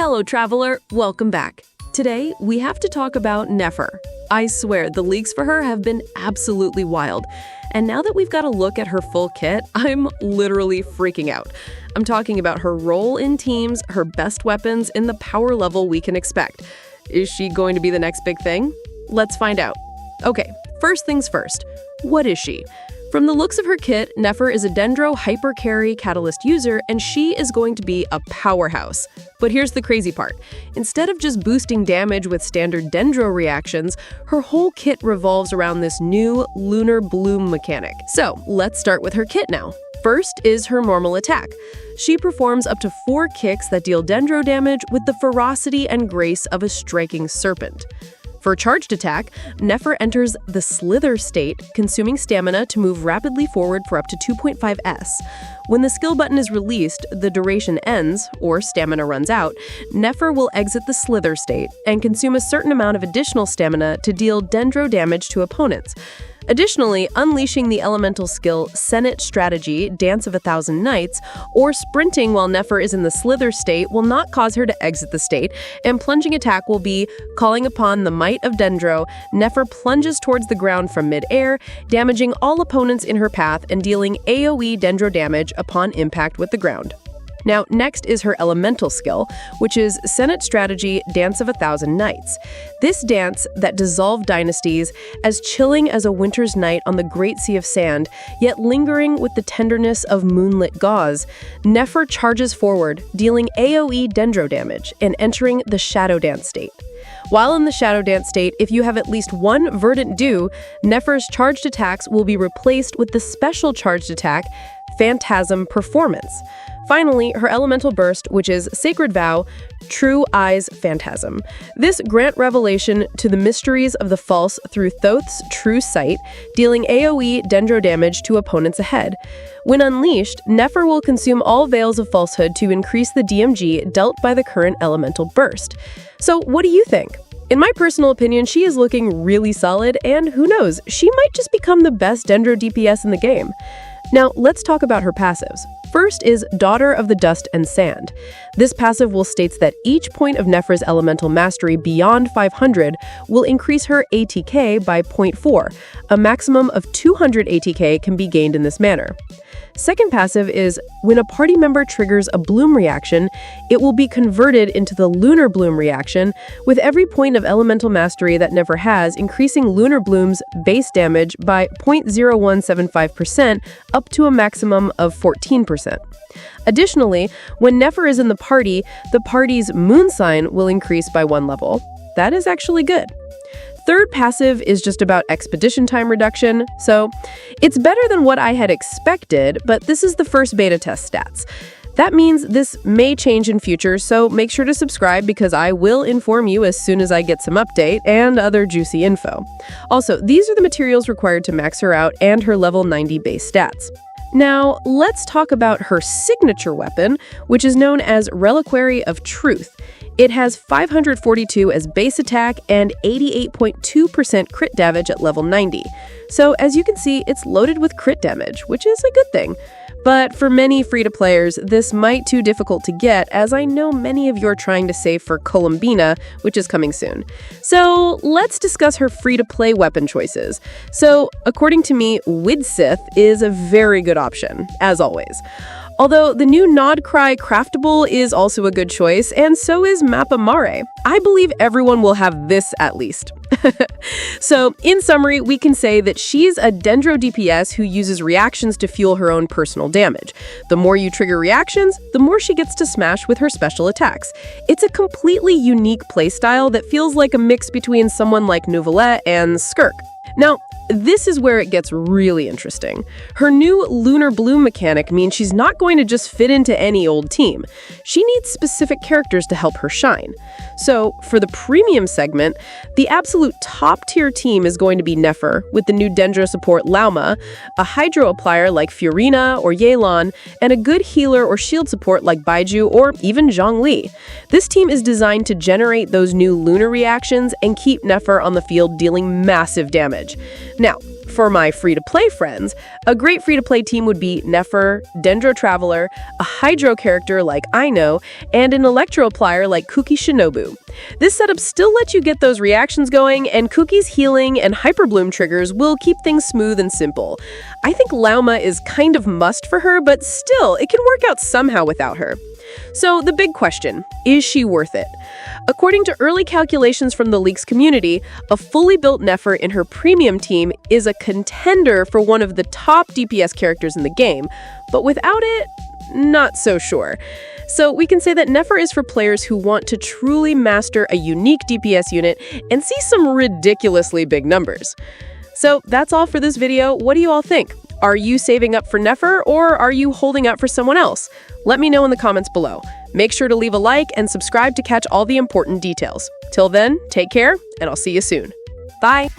Hello, traveler. Welcome back. Today, we have to talk about Nefer. I swear, the leaks for her have been absolutely wild. And now that we've got a look at her full kit, I'm literally freaking out. I'm talking about her role in teams, her best weapons, and the power level we can expect. Is she going to be the next big thing? Let's find out. Okay, first things first. What is she? From the looks of her kit, Nefer is a Dendro hyper carry catalyst user, and she is going to be a powerhouse. But here's the crazy part. Instead of just boosting damage with standard Dendro reactions, her whole kit revolves around this new lunar bloom mechanic. So let's start with her kit now. First is her normal attack. She performs up to 4 kicks that deal Dendro damage with the ferocity and grace of a striking serpent. For charged attack, Nefer enters the slither state, consuming stamina to move rapidly forward for up to 2.5 S. When the skill button is released, the duration ends, or stamina runs out, Nefer will exit the slither state and consume a certain amount of additional stamina to deal Dendro damage to opponents. Additionally, unleashing the elemental skill Senate Strategy, Dance of 1,000 Nights, or sprinting while Nefer is in the slither state will not cause her to exit the state, and plunging attack will be calling upon the might of Dendro. Nefer plunges towards the ground from mid-air, damaging all opponents in her path and dealing AoE Dendro damage upon impact with the ground. Now, next is her elemental skill, which is Senate Strategy, Dance of 1,000 Nights. This dance that dissolved dynasties, as chilling as a winter's night on the great sea of sand, yet lingering with the tenderness of moonlit gauze, Nefer charges forward, dealing AoE Dendro damage and entering the Shadow Dance state. While in the Shadow Dance state, if you have at least one Verdant Dew, Nefer's charged attacks will be replaced with the special charged attack, Phantasm Performance. Finally, her elemental burst, which is Sacred Vow, True Eyes Phantasm. This grant revelation to the mysteries of the false through Thoth's true sight, dealing AoE Dendro damage to opponents ahead. When unleashed, Nefer will consume all veils of falsehood to increase the DMG dealt by the current elemental burst. So what do you think? In my personal opinion, she is looking really solid, and who knows, she might just become the best Dendro DPS in the game. Now, let's talk about her passives. First is Daughter of the Dust and Sand. This passive will states that each point of Nefer's elemental mastery beyond 500 will increase her ATK by 0.4. A maximum of 200 ATK can be gained in this manner. Second passive is when a party member triggers a bloom reaction, it will be converted into the lunar bloom reaction, with every point of elemental mastery that Nefer has increasing lunar bloom's base damage by 0.0175% up to a maximum of 14%. Additionally, when Nefer is in the party's moon sign will increase by 1 level. That is actually good. Third passive is just about expedition time reduction, so it's better than what I had expected, but this is the first beta test stats. That means this may change in future, so make sure to subscribe because I will inform you as soon as I get some update and other juicy info. Also, these are the materials required to max her out and her level 90 base stats. Now, let's talk about her signature weapon, which is known as Reliquary of Truth. It has 542 as base attack and 88.2% crit damage at level 90. So as you can see, it's loaded with crit damage, which is a good thing. But for many free-to-players, this might be too difficult to get, as I know many of you are trying to save for Columbina, which is coming soon. So let's discuss her free-to-play weapon choices. So according to me, Widsith is a very good option, as always. Although the new Nod Cry Craftable is also a good choice, and so is Mappa Mare. I believe everyone will have this at least. So, in summary, we can say that she's a Dendro DPS who uses reactions to fuel her own personal damage. The more you trigger reactions, the more she gets to smash with her special attacks. It's a completely unique playstyle that feels like a mix between someone like Neuvillette and Skirk. Now, this is where it gets really interesting. Her new Lunar Bloom mechanic means she's not going to just fit into any old team. She needs specific characters to help her shine. So, for the premium segment, the absolute top-tier team is going to be Nefer, with the new Dendro support Lauma, a Hydro applier like Fiorina or Yelan, and a good healer or shield support like Baiju or even Zhongli. This team is designed to generate those new lunar reactions and keep Nefer on the field dealing massive damage. Now, For my free-to-play friends, a great free-to-play team would be Nefer, Dendro Traveler, a Hydro character like Aino, and an Electro Applier like Kuki Shinobu. This setup still lets you get those reactions going, and Kuki's healing and Hyperbloom triggers will keep things smooth and simple. I think Lauma is kind of must for her, but still, it can work out somehow without her. So the big question, is she worth it? According to early calculations from the Leaks community, a fully built Nefer in her premium team is a contender for one of the top DPS characters in the game, but without it, not so sure. So we can say that Nefer is for players who want to truly master a unique DPS unit and see some ridiculously big numbers. So that's all for this video. What do you all think? Are you saving up for Nefer, or are you holding out for someone else? Let me know in the comments below. Make sure to leave a like and subscribe to catch all the important details. Till then, take care, and I'll see you soon. Bye!